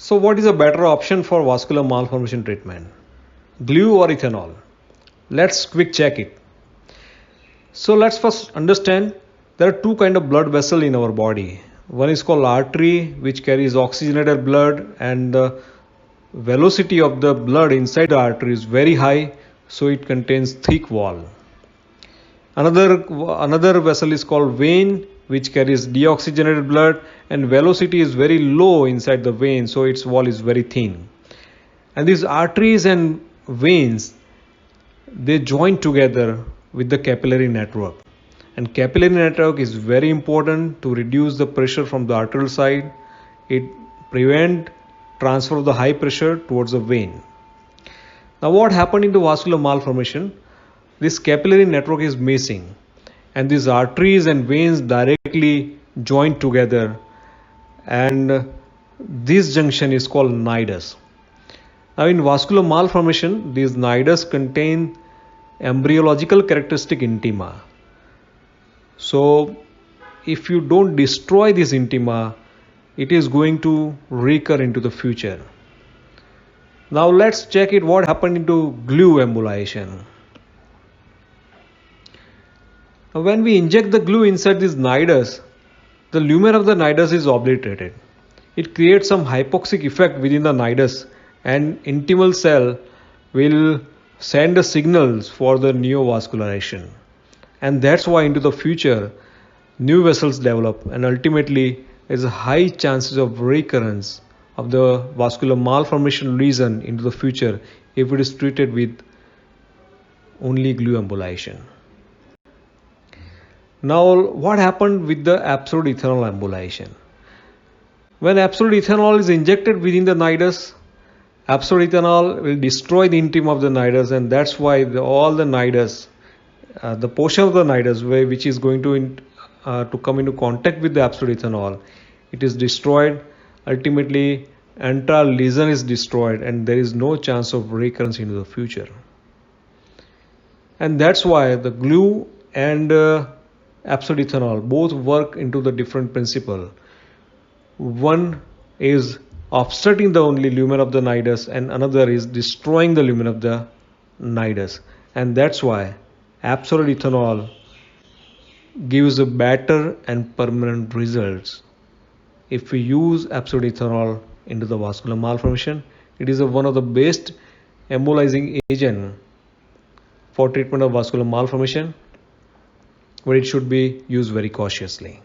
So what is a better option for vascular malformation treatment? Glue or ethanol? Let's quick check it. So let's first understand there are two kind of blood vessel in our body. One is called artery, which carries oxygenated blood, and the velocity of the blood inside the artery is very high, so it contains thick wall. Another vessel is called vein, which carries deoxygenated blood, and velocity is very low inside the vein, so its wall is very thin. And these arteries and veins, they join together with the capillary network, and capillary network is very important to reduce the pressure from the arterial side. It prevent transfer of the high pressure towards the vein. Now what happened in the vascular malformation? This capillary network is missing, and these arteries and veins directly join together, and this junction is called nidus. Now in vascular malformation, these nidus contain embryological characteristic intima. So if you don't destroy this intima, it is going to recur into the future. Now let's check it what happened into glue embolization. When we inject the glue inside this nidus, the lumen of the nidus is obliterated. It creates some hypoxic effect within the nidus, and intimal cell will send the signals for the neovascularization. And that's why into the future, new vessels develop, and ultimately there is a high chances of recurrence of the vascular malformation lesion into the future if it is treated with only glue embolization. Now what happened with the absolute ethanol embolization? When absolute ethanol is injected within the nidus, absolute ethanol will destroy the intima of the nidus, and that's why all the nidus, the portion of the nidus which is going to come into contact with the absolute ethanol, it is destroyed. Ultimately, entire lesion is destroyed, and there is no chance of recurrence into the future. And that's why the glue and absolute ethanol both work into the different principle. One is obstructing the only lumen of the nidus, and another is destroying the lumen of the nidus. And that's why absolute ethanol gives a better and permanent results. If we use absolute ethanol into the vascular malformation, it is one of the best embolizing agent for treatment of vascular malformation, but it should be used very cautiously.